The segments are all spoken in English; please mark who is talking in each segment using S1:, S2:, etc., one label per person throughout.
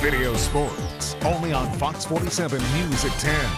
S1: Video Sports, only on Fox 47 News at 10.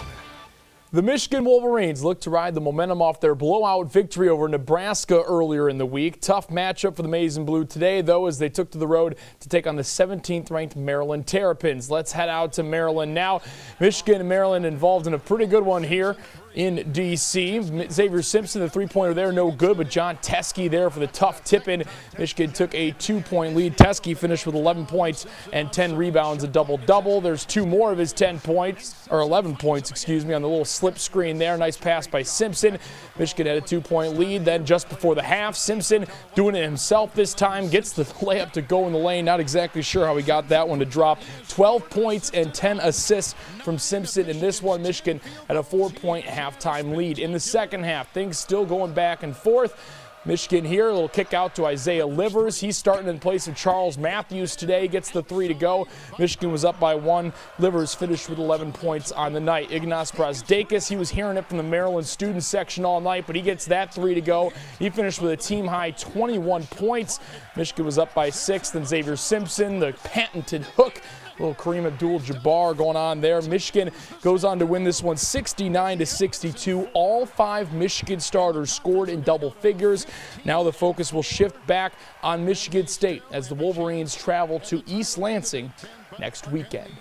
S2: The Michigan Wolverines look to ride the momentum off their blowout victory over Nebraska earlier in the week. Tough matchup for the Maize and Blue today, though, as they took to the road to take on the 17th-ranked Maryland Terrapins. Let's head out to Maryland now. Michigan and Maryland involved in a pretty good one here in D.C. Xavier Simpson, the three-pointer there, no good, but John Teske there for the tough tip-in. Michigan took a 2-point lead. Teske finished with 11 points and 10 rebounds, a double-double. There's two more of his 11 points, on the little slip screen there. Nice pass by Simpson. Michigan had a 2-point lead. Then just before the half, Simpson doing it himself this time, gets the layup to go in the lane. Not exactly sure how he got that one to drop. 12 points and 10 assists from Simpson in this one. Michigan had a 4-point halftime lead. In the second half, things still going back and forth. Michigan here, a little kick out to Isaiah Livers. He's starting in place of Charles Matthews today. Gets the three to go. Michigan was up by 1. Livers finished with 11 points on the night. Ignas Brazdeikis, he was hearing it from the Maryland student section all night, but he gets that three to go. He finished with a team-high 21 points. Michigan was up by 6. Then Xavier Simpson, the patented hook. Little Kareem Abdul-Jabbar going on there. Michigan goes on to win this one 69-62. All 5 Michigan starters scored in double figures. Now the focus will shift back on Michigan State as the Wolverines travel to East Lansing next weekend.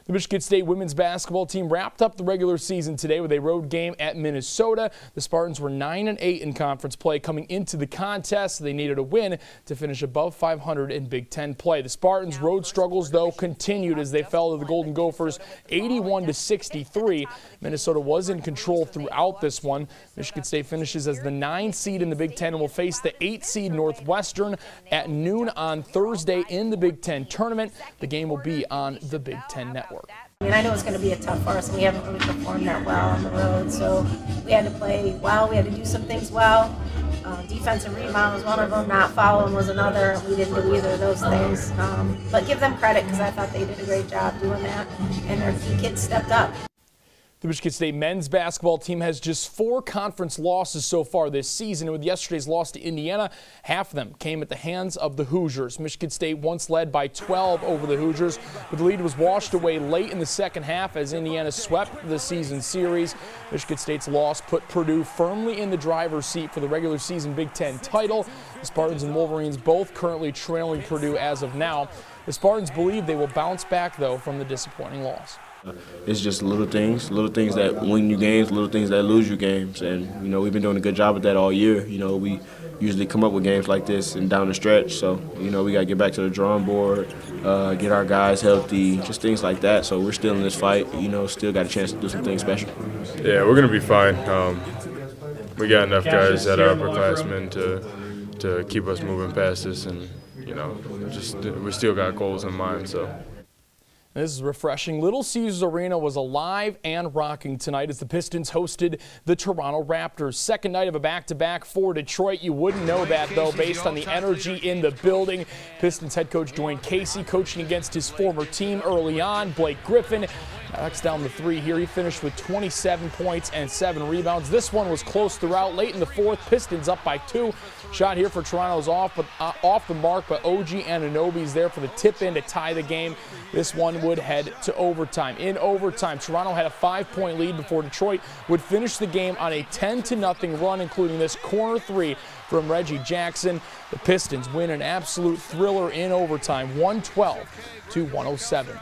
S2: The Michigan State women's basketball team wrapped up the regular season today with a road game at Minnesota. The Spartans were 9-8 in conference play coming into the contest. They needed a win to finish above 500 in Big Ten play. The Spartans' road struggles, though, continued as they fell to the Golden Gophers 81-63. Minnesota was in control throughout this one. Michigan State finishes as the 9 seed in the Big Ten and will face the 8 seed Northwestern at noon on Thursday in the Big Ten tournament. The game will be on the Big Ten Network.
S3: I know it's going to be a tough for us, and we haven't really performed that well on the road, so we had to play well. We had to do some things well. Defensive rebound was one of them, not fouling was another. We didn't do either of those things, but give them credit because I thought they did a great job doing that, and their key kids stepped up.
S2: The Michigan State men's basketball team has just 4 conference losses so far this season, and with yesterday's loss to Indiana, half of them came at the hands of the Hoosiers. Michigan State once led by 12 over the Hoosiers, but the lead was washed away late in the second half as Indiana swept the season series. Michigan State's loss put Purdue firmly in the driver's seat for the regular season Big Ten title. The Spartans and Wolverines both currently trailing Purdue as of now. The Spartans believe they will bounce back, though, from the disappointing loss.
S4: It's just little things that win you games, little things that lose you games. And, we've been doing a good job of that all year. We usually come up with games like this and down the stretch. So, we got to get back to the drawing board, get our guys healthy, just things like that. So we're still in this fight, still got a chance to do some things special.
S5: Yeah, we're going to be fine. We got enough guys that are upperclassmen to keep us moving past this. And, we still got goals in mind, so.
S2: This is refreshing. Little Caesars Arena was alive and rocking tonight as the Pistons hosted the Toronto Raptors. Second night of a back-to-back for Detroit. You wouldn't know that, though, based on the energy in the building. Pistons head coach Dwayne Casey coaching against his former team early on. Blake Griffin knocks down the 3 here. He finished with 27 points and 7 rebounds. This one was close throughout. Late in the fourth, Pistons up by 2. Shot here for Toronto's off the mark, but OG Anunoby's there for the tip-in to tie the game. This one would head to overtime. In overtime, Toronto had a 5-point lead before Detroit would finish the game on a 10-0 run, including this corner 3 from Reggie Jackson. The Pistons win an absolute thriller in overtime, 112-107.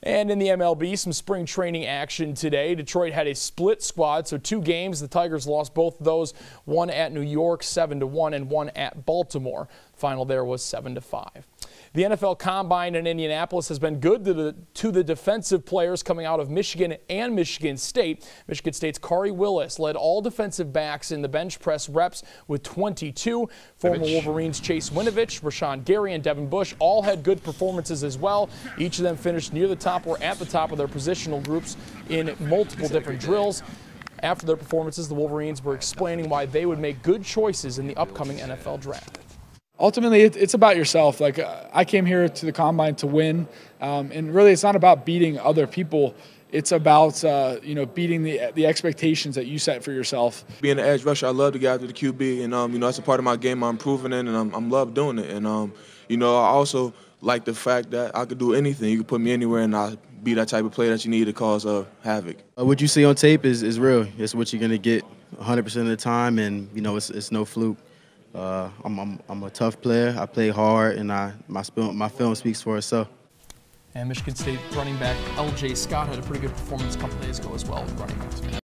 S2: And in the MLB, some spring training action today. Detroit had a split squad, so 2 games. The Tigers lost both of those, one at New York 7-1 and one at Baltimore. Final there was 7-5. The NFL Combine in Indianapolis has been good to the defensive players coming out of Michigan and Michigan State. Michigan State's Kari Willis led all defensive backs in the bench press reps with 22. Former Wolverines Chase Winovich, Rashawn Gary, and Devin Bush all had good performances as well. Each of them finished near the top or at the top of their positional groups in multiple different drills. After their performances, the Wolverines were explaining why they would make good choices in the upcoming NFL draft.
S6: Ultimately, it's about yourself. I came here to the Combine to win, and really it's not about beating other people. It's about beating the expectations that you set for yourself.
S7: Being an edge rusher, I love to get after the QB, and that's a part of my game I'm improving in, and I'm love doing it. And I also like the fact that I could do anything. You could put me anywhere, and I'll be that type of player that you need to cause havoc.
S8: What you see on tape is real. It's what you're going to get 100% of the time, and, you know, it's no fluke. I'm a tough player. I play hard, and my film speaks for itself.
S2: And Michigan State running back L.J. Scott had a pretty good performance a couple days ago as well, running back.